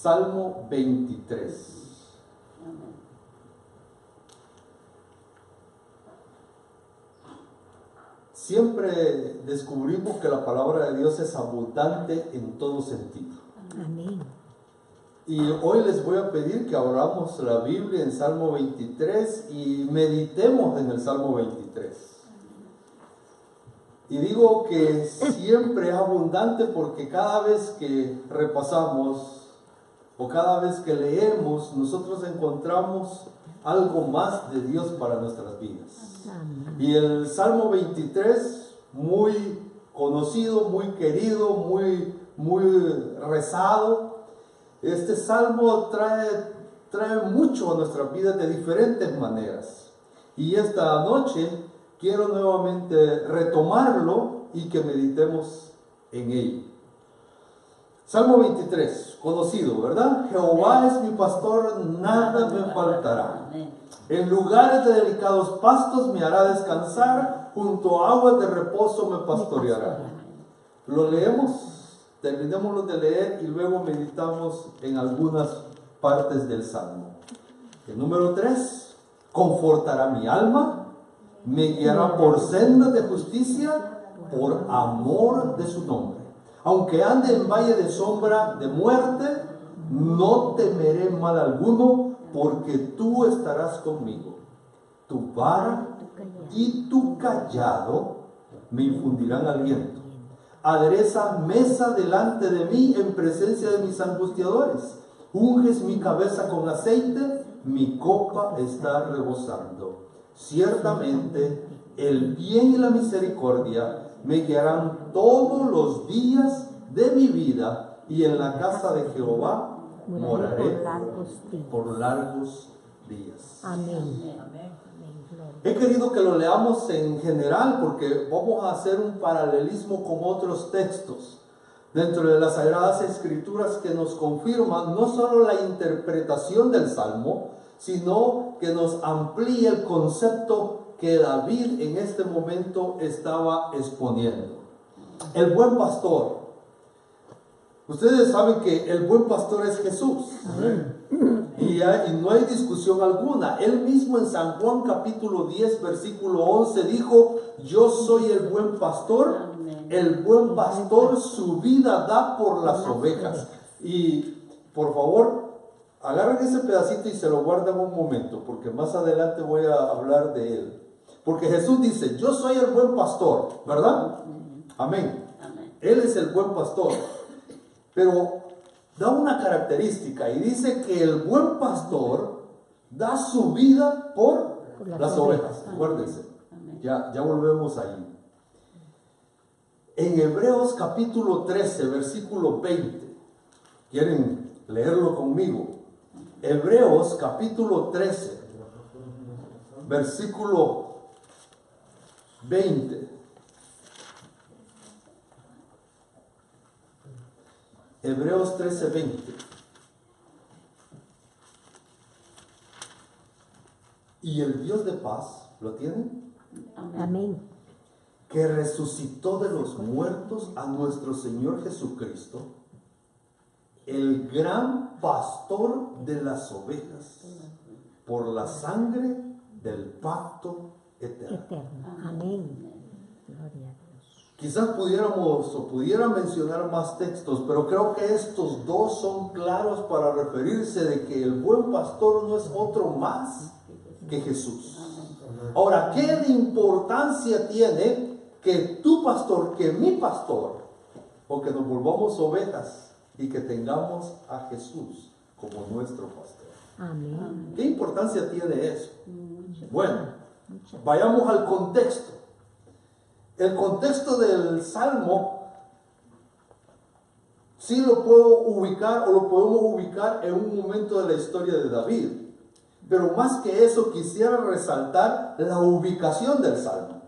Salmo 23. Siempre descubrimos que la palabra de Dios es abundante en todo sentido. Amén. Y hoy les voy a pedir que abramos la Biblia en Salmo 23 y meditemos en el Salmo 23. Y digo que siempre es abundante porque cada vez que repasamos o cada vez que leemos, nosotros encontramos algo más de Dios para nuestras vidas. Amén. Y el Salmo 23, muy conocido, muy querido, muy rezado. Este salmo trae mucho a nuestras vidas de diferentes maneras. Y esta noche quiero nuevamente retomarlo y que meditemos en ello. Salmo 23, conocido, ¿verdad? Jehová es mi pastor, nada me faltará. En lugares de delicados pastos me hará descansar, junto a aguas de reposo me pastoreará. Lo leemos. Terminémoslo de leer y luego meditamos en algunas partes del Salmo. El número 3, confortará mi alma, me guiará por sendas de justicia, por amor de su nombre. Aunque ande en valle de sombra de muerte, no temeré mal alguno, porque tú estarás conmigo. Tu vara y tu cayado me infundirán aliento. Adereza mesa delante de mí en presencia de mis angustiadores. Unges mi cabeza con aceite, mi copa está rebosando. Ciertamente el bien y la misericordia me guiarán todos los días de mi vida, y en la casa de Jehová moraré por largos días. Amén. He querido que lo leamos en general porque vamos a hacer un paralelismo con otros textos dentro de las Sagradas Escrituras que nos confirman no solo la interpretación del Salmo, sino que nos amplía el concepto que David en este momento estaba exponiendo. El buen pastor. Ustedes saben que el buen pastor es Jesús. Y no hay discusión alguna. Él mismo en San Juan capítulo 10 versículo 11 dijo: yo soy el buen pastor. El buen pastor su vida da por las ovejas. Y por favor, agarren ese pedacito y se lo guardan un momento, porque más adelante voy a hablar de él. Porque Jesús dice: yo soy el buen pastor, ¿verdad? Amén. Él es el buen pastor. Pero da una característica y dice que el buen pastor da su vida por las ovejas. Acuérdense, ya volvemos ahí. En Hebreos capítulo 13, versículo 20, ¿quieren leerlo conmigo? Hebreos capítulo 13, versículo 20. Hebreos 13, 20. Y el Dios de paz, ¿lo tienen? Amén. Que resucitó de los muertos a nuestro Señor Jesucristo, el gran pastor de las ovejas, por la sangre del pacto eterno. Amén. Gloria a Dios. Quizás pudiera mencionar más textos, pero creo que estos dos son claros para referirse de que el buen pastor no es otro más que Jesús. Ahora, ¿qué de importancia tiene que tu pastor, que mi pastor, o que nos volvamos ovejas y que tengamos a Jesús como nuestro pastor? Amén. ¿Qué importancia tiene eso? Bueno, vayamos al contexto. El contexto del Salmo sí lo puedo ubicar, o lo podemos ubicar en un momento de la historia de David. Pero más que eso, quisiera resaltar la ubicación del Salmo.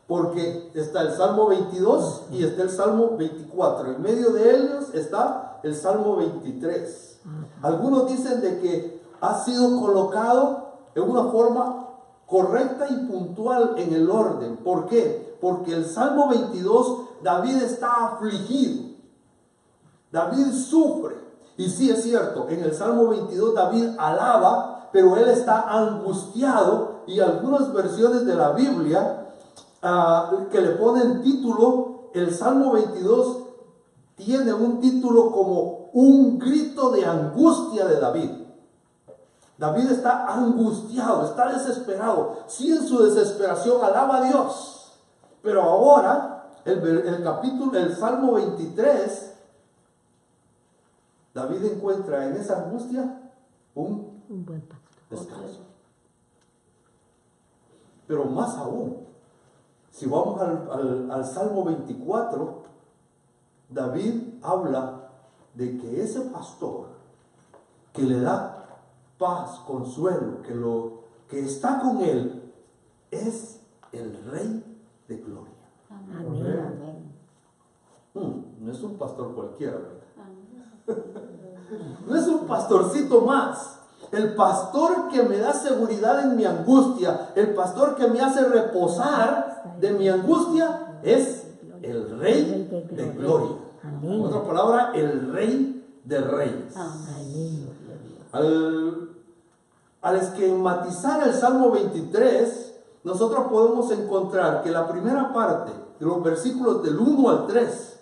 Porque está el Salmo 22 y está el Salmo 24. En medio de ellos está el Salmo 23. Algunos dicen de que ha sido colocado en una forma correcta y puntual en el orden. ¿Por qué? Porque el Salmo 22, David está afligido. David sufre. Y sí es cierto, en el Salmo 22 David alaba, pero él está angustiado, y algunas versiones de la Biblia que le ponen título, el Salmo 22 tiene un título como un grito de angustia de David. David está angustiado, está desesperado. Sí, en su desesperación alaba a Dios. Pero ahora, el Salmo 23, David encuentra en esa angustia un buen pastor. descanso. Pero más aún, si vamos al Salmo 24, David habla de que ese pastor que le da paz, consuelo, que está con él, es el Rey de Gloria. Amén. No es un pastor cualquiera, ¿verdad? No es un pastorcito más. El pastor que me da seguridad en mi angustia, el pastor que me hace reposar de mi angustia, es el Rey de Gloria. En otra palabra, el Rey de Reyes. Amén. Al esquematizar el Salmo 23, nosotros podemos encontrar que la primera parte de los versículos del 1 al 3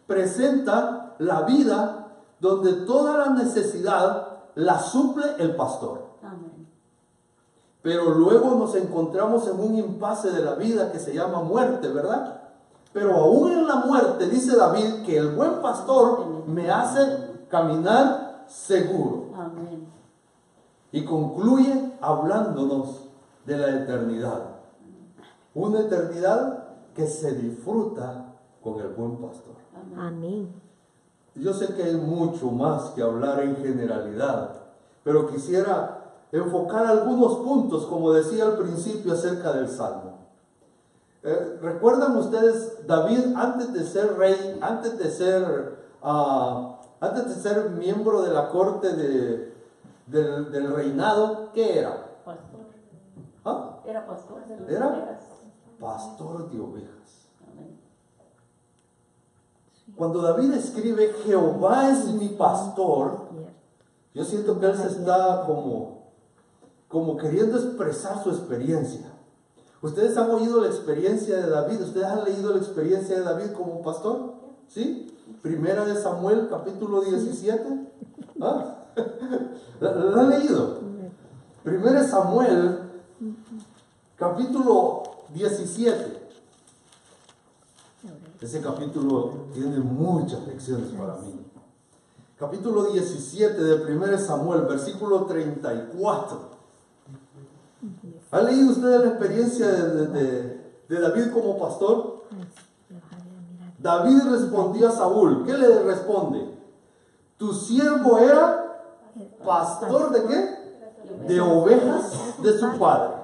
presenta la vida donde toda la necesidad la suple el pastor. Amén. Pero luego nos encontramos en un impasse de la vida que se llama muerte, ¿verdad? Pero aún en la muerte dice David que el buen pastor me hace caminar seguro. Amén. Y concluye hablándonos de la eternidad. Una eternidad que se disfruta con el buen pastor. Amén. Yo sé que hay mucho más que hablar en generalidad, pero quisiera enfocar algunos puntos, como decía al principio, acerca del Salmo. ¿Recuerdan ustedes David antes de ser rey, antes de ser miembro de la corte del reinado? ¿Qué era? Pastor. ¿Ah? Era pastor de las ¿Era? ovejas. Pastor de ovejas. Amén. Cuando David escribe Jehová es mi pastor, yo siento que él se está como queriendo expresar su experiencia. ¿Ustedes han oído la experiencia de David? ¿Ustedes han leído la experiencia de David como pastor? ¿Sí? Primera de Samuel, capítulo 17. ¿Ah? ¿La han leído? Primera de Samuel, capítulo 17. Ese capítulo tiene muchas lecciones para mí. Capítulo 17 de 1 Samuel, versículo 34. ¿Ha leído usted la experiencia de David como pastor? David respondió a Saúl. ¿Qué le responde? Tu siervo era pastor ¿de qué? De ovejas de su padre.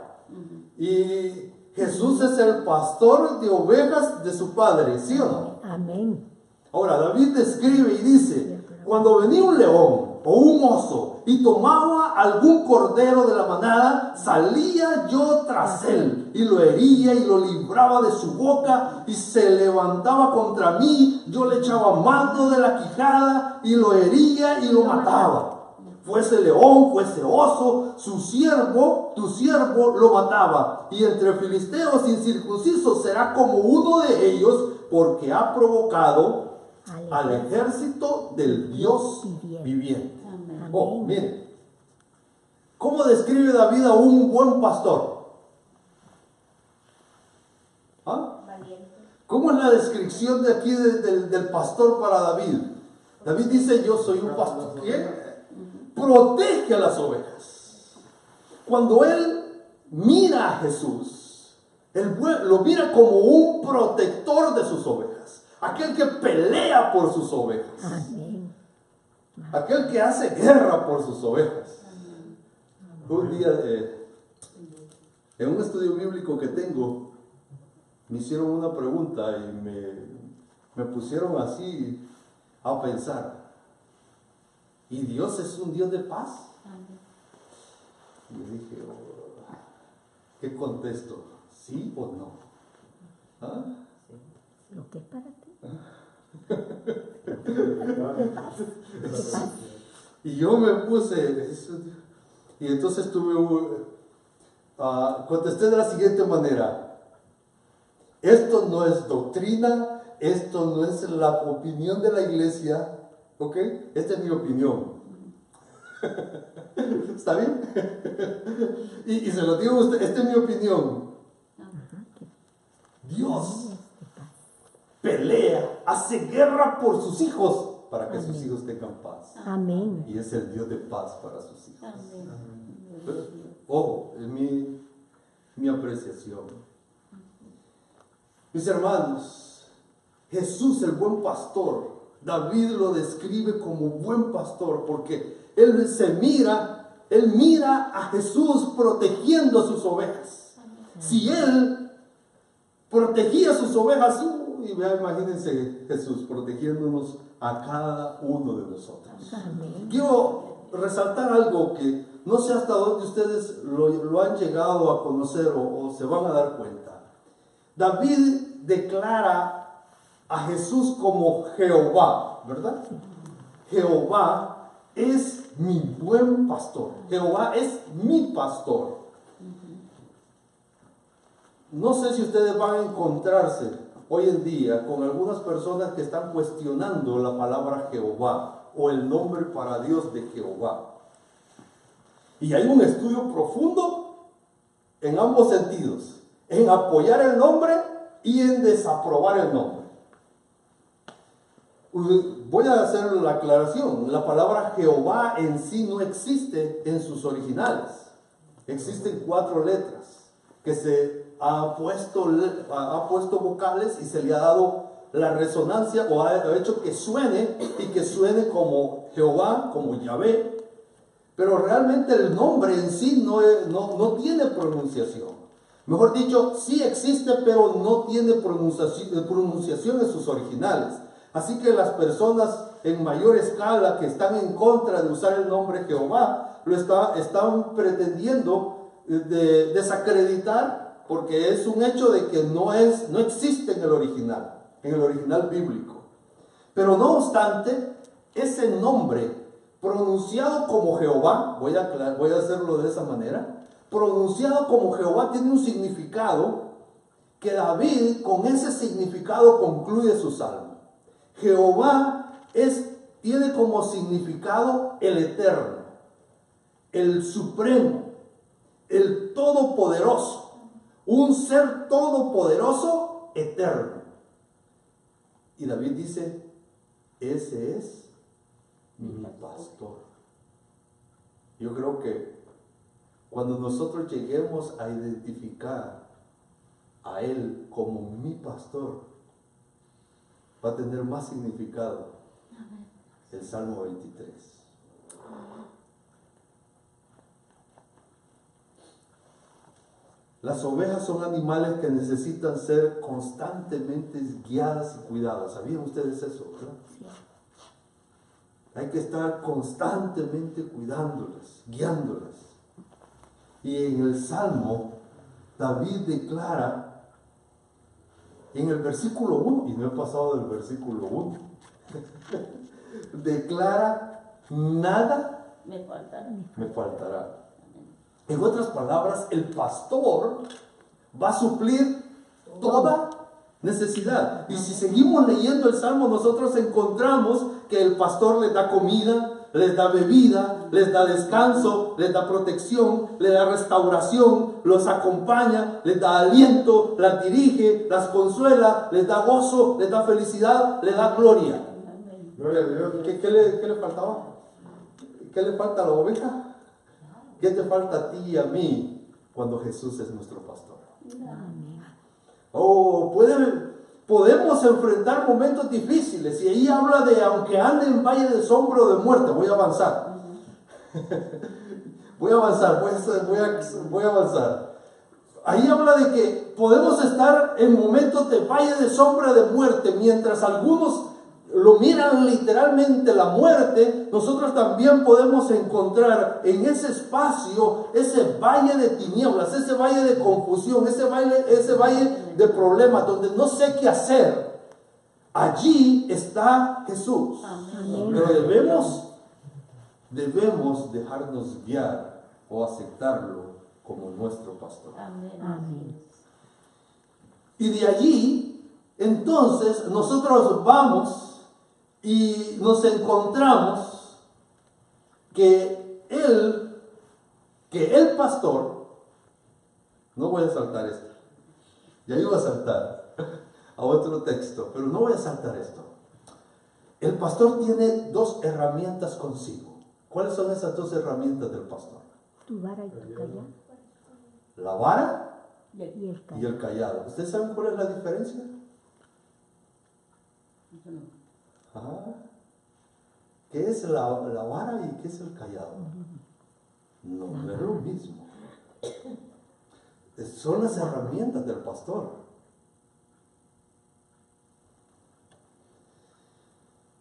Y Jesús es el pastor de ovejas de su padre, ¿sí o no? Amén. Ahora, David describe y dice, cuando venía un león o un oso y tomaba algún cordero de la manada, salía yo tras él y lo hería y lo libraba de su boca, y se levantaba contra mí, yo le echaba mano de la quijada y lo hería y lo mataba. Fuese león, fuese oso, tu siervo lo mataba. Y entre filisteos incircuncisos será como uno de ellos, porque ha provocado al ejército del Dios viviente. Oh, miren, ¿cómo describe David a un buen pastor? ¿Ah? ¿Cómo es la descripción de aquí del pastor para David? David dice, yo soy un pastor que protege a las ovejas. Cuando él mira a Jesús, lo mira como un protector de sus ovejas, aquel que pelea por sus ovejas, aquel que hace guerra por sus ovejas. Un día en un estudio bíblico que tengo, me hicieron una pregunta y me pusieron así a pensar. ¿Y Dios es un Dios de paz? Y yo dije, ¿qué contesto? ¿Sí o no? ¿Ah? Lo que es para ti. Y yo me puse, y entonces contesté de la siguiente manera: esto no es doctrina, esto no es la opinión de la iglesia, ¿ok? Esta es mi opinión. ¿Está bien? y se lo digo a usted, esta es mi opinión. Dios pelea, hace guerra por sus hijos para que sus hijos tengan paz. Amén. Y es el Dios de paz para sus hijos. Amén. Pero, ojo, es mi apreciación. Mis hermanos, Jesús el buen pastor, David lo describe como buen pastor porque él mira a Jesús protegiendo sus ovejas. Si él protegía sus ovejas, imagínense Jesús protegiéndonos a cada uno de nosotros. Amén. Quiero resaltar algo que no sé hasta dónde ustedes lo han llegado a conocer o se van a dar cuenta. David declara a Jesús como Jehová, ¿verdad? Jehová es mi buen pastor. Jehová es mi pastor. No sé si ustedes van a encontrarse hoy en día con algunas personas que están cuestionando la palabra Jehová o el nombre para Dios de Jehová. Y hay un estudio profundo en ambos sentidos, en apoyar el nombre y en desaprobar el nombre. Voy a hacer la aclaración. La palabra Jehová en sí no existe en sus originales. Existen 4 letras que se ha puesto vocales y se le ha dado la resonancia o ha hecho que suene y que suene como Jehová, como Yahvé. Pero realmente el nombre en sí no tiene pronunciación. Mejor dicho, sí existe, pero no tiene pronunciación en sus originales. Así que las personas en mayor escala que están en contra de usar el nombre Jehová, están pretendiendo desacreditar, porque es un hecho de que no existe en el original bíblico. Pero no obstante, ese nombre pronunciado como Jehová, voy a hacerlo de esa manera, pronunciado como Jehová tiene un significado que David con ese significado concluye su salmo. Jehová tiene como significado el eterno, el supremo, el todopoderoso, un ser todopoderoso eterno. Y David dice, ese es mi pastor. Yo creo que cuando nosotros lleguemos a identificar a Él como mi pastor, va a tener más significado el Salmo 23. Las ovejas son animales que necesitan ser constantemente guiadas y cuidadas. ¿Sabían ustedes eso, verdad? Sí. Hay que estar constantemente cuidándolas, guiándolas. Y en el Salmo, David declara en el versículo 1, y no he pasado del versículo 1, declara, nada me faltará. En otras palabras, el pastor va a suplir toda necesidad. Y si seguimos leyendo el Salmo, nosotros encontramos que el pastor les da comida, les da bebida, les da descanso, les da protección, les da restauración, los acompaña, les da aliento, las dirige, las consuela, les da gozo, les da felicidad, les da gloria. Gloria a Dios. ¿Qué le faltaba? ¿Qué le falta a la oveja? ¿Qué te falta a ti y a mí cuando Jesús es nuestro pastor? Oh, podemos enfrentar momentos difíciles, y ahí habla de aunque ande en valle de sombra o de muerte. Voy a avanzar. Voy a avanzar. Ahí habla de que podemos estar en momentos de valle de sombra de muerte, mientras algunos lo miran literalmente la muerte. Nosotros también podemos encontrar en ese espacio ese valle de tinieblas, ese valle de confusión, ese valle de problemas donde no sé qué hacer. Allí está Jesús. Amén. Pero debemos debemos dejarnos guiar o aceptarlo como nuestro pastor. Amén. Y de allí, entonces, nosotros vamos y nos encontramos que el pastor, no voy a saltar esto, ya iba a saltar a otro texto, pero no voy a saltar esto. El pastor tiene dos herramientas consigo. ¿Cuáles son esas dos herramientas del pastor? Tu vara y tu callado. La vara Y el y callado. el callado. ¿Ustedes saben cuál es la diferencia? Ajá. ¿Qué es la vara y qué es el callado? No es lo mismo. Son las herramientas del pastor.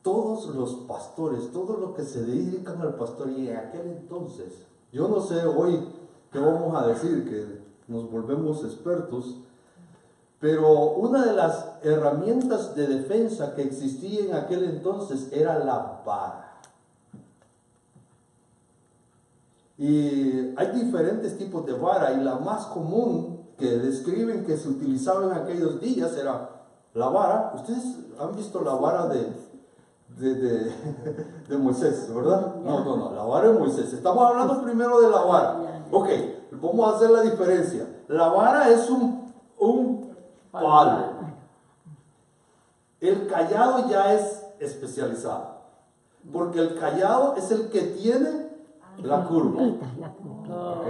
Todos los pastores, todos los que se dedican al pastor, y en aquel entonces, yo no sé hoy qué vamos a decir, que nos volvemos expertos, pero una de las herramientas de defensa que existía en aquel entonces era la vara. Y hay diferentes tipos de vara, y la más común que describen que se utilizaba en aquellos días era la vara. Ustedes han visto la vara de Moisés, ¿verdad? No, la vara de Moisés. Estamos hablando primero de la vara. Ok, vamos a hacer la diferencia. La vara es un palo. El callado ya es especializado, porque el callado es el que tiene la curva. ¿Ok?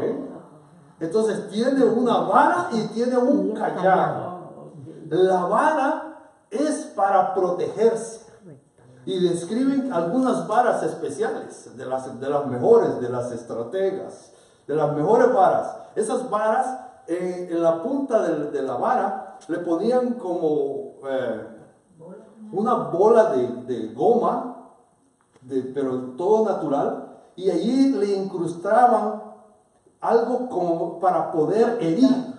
Entonces tiene una vara y tiene un callado. La vara es para protegerse. Y describen algunas varas especiales, de las mejores, de las estrategas, de las mejores varas. Esas varas, en la punta de la vara, le ponían como una bola de goma, pero todo natural, y allí le incrustaban algo como para poder herir.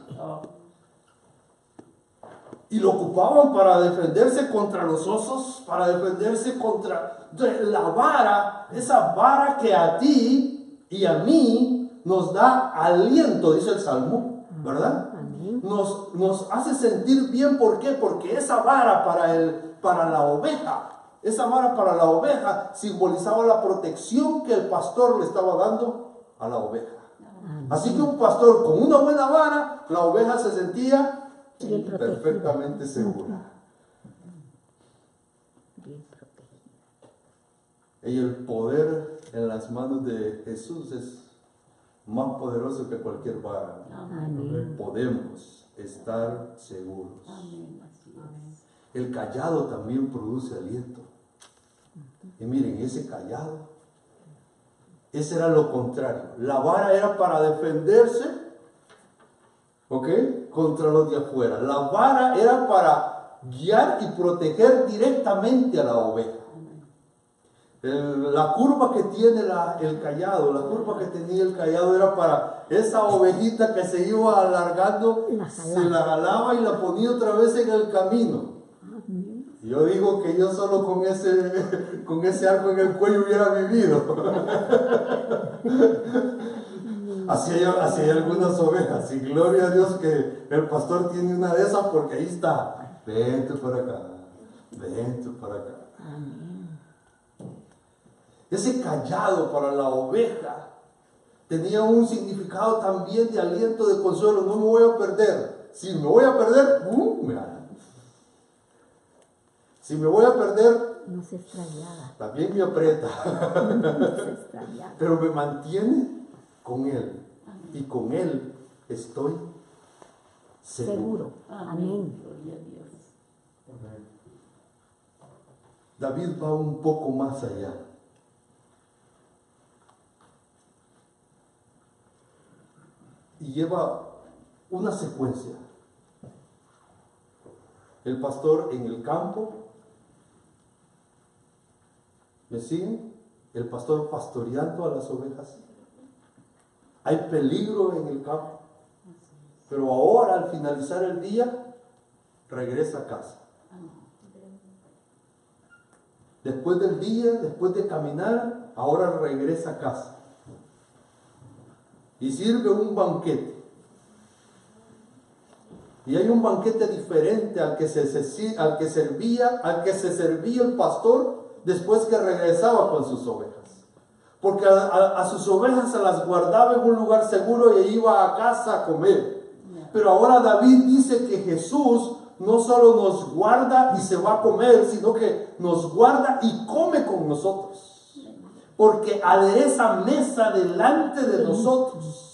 Y lo ocupaban para defenderse contra los osos, para defenderse contra la vara, esa vara que a ti y a mí nos da aliento, dice el Salmo, ¿verdad? Nos hace sentir bien. ¿Por qué? Porque esa vara para la oveja, esa vara para la oveja simbolizaba la protección que el pastor le estaba dando a la oveja. Así que un pastor con una buena vara, la oveja se sentía perfectamente segura. Bien protegida. Y el poder en las manos de Jesús es más poderoso que cualquier vara. Amén. Podemos estar seguros. El callado también produce aliento. Y miren, ese callado, ese era lo contrario. La vara era para defenderse, ¿ok?, contra los de afuera. La vara era para guiar y proteger directamente a la oveja. La curva que tiene el callado, la curva que tenía el callado era para esa ovejita que se iba alargando, se la jalaba y la ponía otra vez en el camino. Yo digo que yo solo con ese arco en el cuello hubiera vivido. Así hay algunas ovejas, y gloria a Dios que el pastor tiene una de esas, porque ahí está. Vente para acá, vente para acá. Ese callado para la oveja tenía un significado también de aliento, de consuelo. No me voy a perder. Si me voy a perder, si me voy a perder, No se extrañaba. también me aprieta. No se extrañaba. Pero me mantiene con Él. Y con Él estoy seguro. Amén. David va un poco más allá. Y lleva una secuencia. El pastor en el campo. ¿Me siguen? El pastor pastoreando a las ovejas. Hay peligro en el campo. Pero ahora, al finalizar el día, regresa a casa. Después del día, después de caminar, ahora regresa a casa y sirve un banquete. Y hay un banquete diferente al que se servía el pastor después que regresaba con sus ovejas. Porque a sus ovejas se las guardaba en un lugar seguro y iba a casa a comer. Pero ahora David dice que Jesús no solo nos guarda y se va a comer, sino que nos guarda y come con nosotros. Porque adereza mesa delante de nosotros.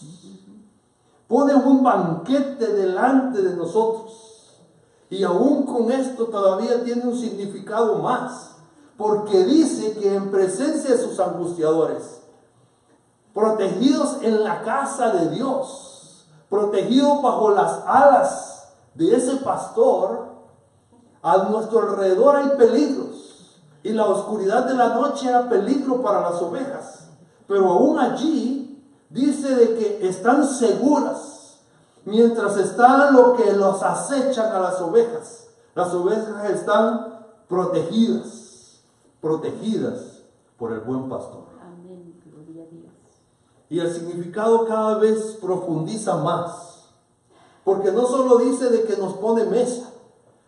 Pone un banquete delante de nosotros. Y aún con esto todavía tiene un significado más. Porque dice que en presencia de sus angustiadores, protegidos en la casa de Dios, protegidos bajo las alas de ese pastor, a nuestro alrededor hay peligros. Y la oscuridad de la noche era peligro para las ovejas. Pero aún allí dice de que están seguras mientras están lo que los acechan a las ovejas. Las ovejas están protegidas por el buen pastor. Amén, gloria a Dios. Y el significado cada vez profundiza más, porque no solo dice de que nos pone mesa,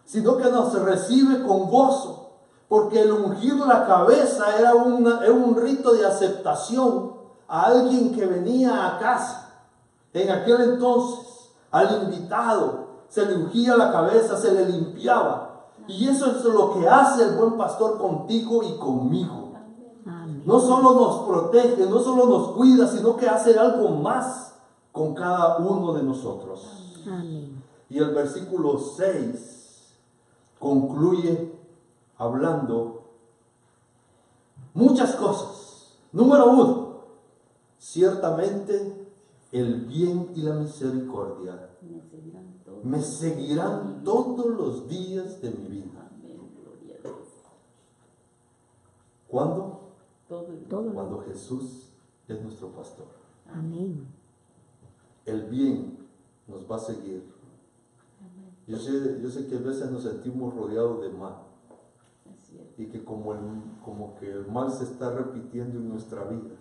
sino que nos recibe con gozo, porque el ungir la cabeza era un rito de aceptación a alguien que venía a casa. En aquel entonces, al invitado se le ungía la cabeza, se le limpiaba. Y eso es lo que hace el buen pastor contigo y conmigo. Amén. No solo nos protege, no solo nos cuida, sino que hace algo más con cada uno de nosotros. Amén. Y el versículo 6 concluye hablando muchas cosas. Número 1, ciertamente el bien y la misericordia me seguirán todos los días de mi vida. ¿Cuándo? Cuando Jesús es nuestro pastor. Amén. El bien nos va a seguir. Yo sé que a veces nos sentimos rodeados de mal. Y que como que el mal se está repitiendo en nuestra vida.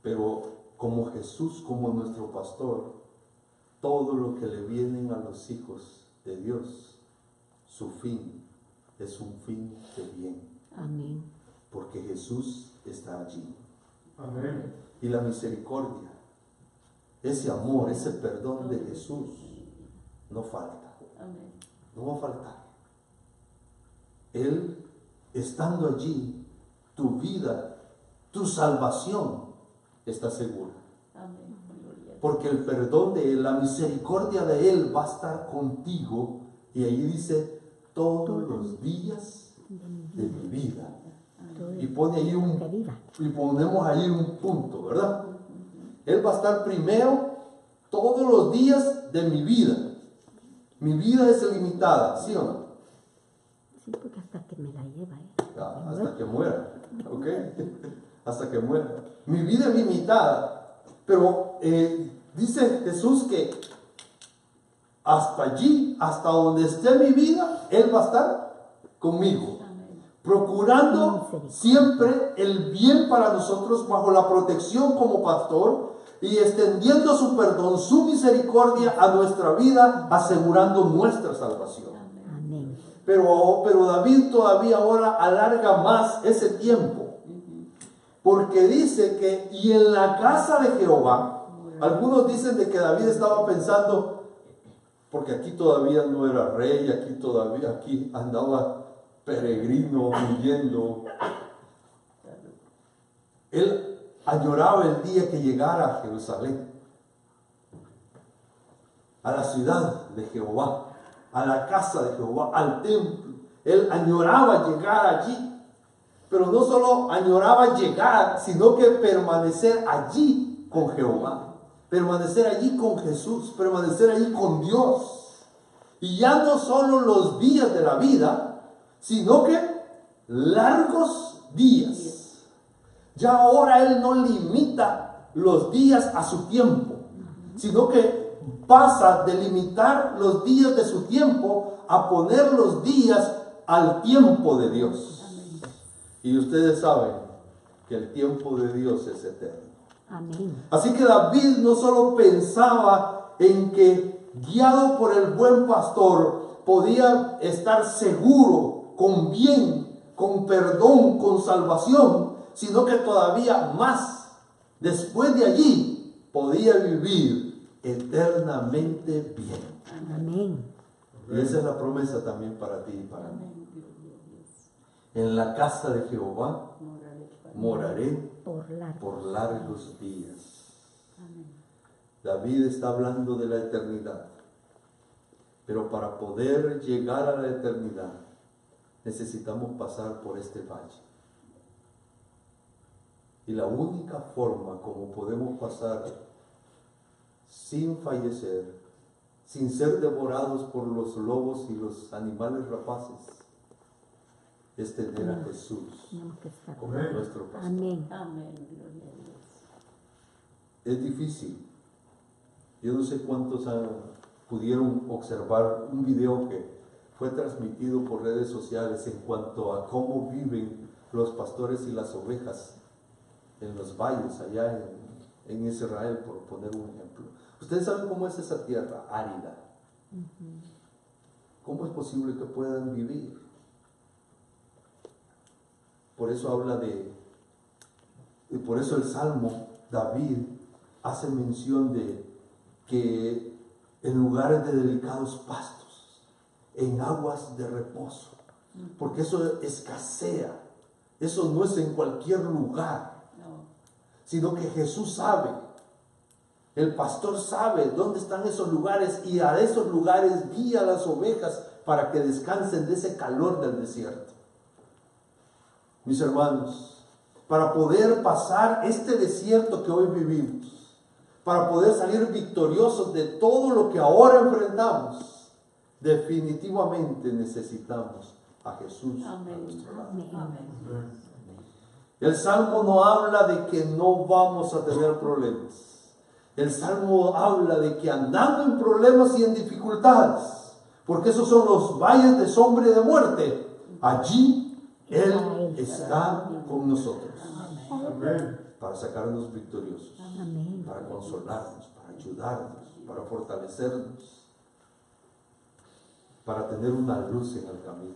Pero como Jesús, como nuestro pastor, todo lo que le vienen a los hijos de Dios, su fin es un fin de bien. Amén. Porque Jesús está allí. Amén. Y la misericordia, ese amor, ese perdón de Jesús, no falta. No va a faltar. Él, estando allí, tu vida, tu salvación está segura. Porque el perdón de Él, la misericordia de Él va a estar contigo. Y ahí dice, todos los días de mi vida. Y pone ahí y ponemos ahí un punto, ¿verdad? Él va a estar primero todos los días de mi vida. Mi vida es limitada, ¿sí o no? Sí, porque hasta que me la lleva, Hasta que muera, ¿ok? Hasta que muera. Mi vida es limitada, pero dice Jesús que hasta allí, hasta donde esté mi vida, Él va a estar conmigo, procurando siempre el bien para nosotros bajo la protección como pastor y extendiendo su perdón, su misericordia a nuestra vida, asegurando nuestra salvación. Amén. Pero David todavía ahora alarga más ese tiempo, porque dice que y en la casa de Jehová, algunos dicen de que David estaba pensando, porque aquí todavía no era rey, aquí andaba peregrino, viviendo. Él añoraba el día que llegara a Jerusalén, a la ciudad de Jehová, a la casa de Jehová, al templo. Él añoraba llegar allí, pero no solo añoraba llegar, sino que permanecer allí con Jehová, permanecer allí con Jesús, permanecer allí con Dios. Y ya no solo los días de la vida, sino que largos días. Ya ahora Él no limita los días a su tiempo, sino que pasa de limitar los días de su tiempo a poner los días al tiempo de Dios. Y ustedes saben que el tiempo de Dios es eterno. Amén. Así que David no solo pensaba en que, guiado por el buen pastor, podía estar seguro, con bien, con perdón, con salvación, sino que todavía más, después de allí, podía vivir eternamente bien. Amén. Y esa es la promesa también para ti y para mí. En la casa de Jehová moraré por largos días. David está hablando de la eternidad. Pero para poder llegar a la eternidad, necesitamos pasar por este valle. Y la única forma como podemos pasar sin fallecer, sin ser devorados por los lobos y los animales rapaces, es tener a Jesús como nuestro pastor. Amén. Es difícil. Yo no sé cuántos pudieron observar un video que fue transmitido por redes sociales en cuanto a cómo viven los pastores y las ovejas en los valles allá en Israel, por poner un ejemplo. Ustedes saben cómo es esa tierra árida. ¿Cómo es posible que puedan vivir? Por eso por eso el Salmo, David hace mención de que en lugares de delicados pastos, en aguas de reposo, porque eso escasea, eso no es en cualquier lugar, sino que Jesús sabe, el pastor sabe dónde están esos lugares y a esos lugares guía a las ovejas para que descansen de ese calor del desierto. Mis hermanos, para poder pasar este desierto que hoy vivimos, para poder salir victoriosos de todo lo que ahora enfrentamos, definitivamente necesitamos a Jesús a nuestro lado. El Salmo no habla de que no vamos a tener problemas. El Salmo habla de que andando en problemas y en dificultades, porque esos son los valles de sombra y de muerte, allí Él está con nosotros. Para sacarnos victoriosos, para consolarnos, para ayudarnos, para fortalecernos, para tener una luz en el camino.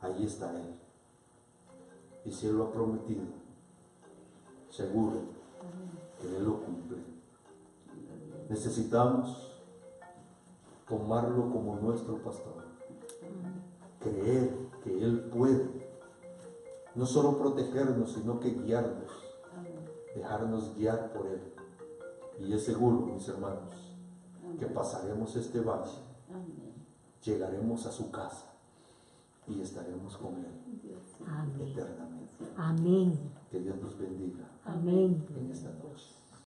Ahí está Él. Y si Él lo ha prometido, seguro que Él lo cumple. Necesitamos tomarlo como nuestro pastor, creer que Él puede no solo protegernos, sino que guiarnos, dejarnos guiar por Él. Y es seguro, mis hermanos, que pasaremos este valle, llegaremos a su casa y estaremos con Él eternamente. Amén. Que Dios nos bendiga Amén. en esta noche.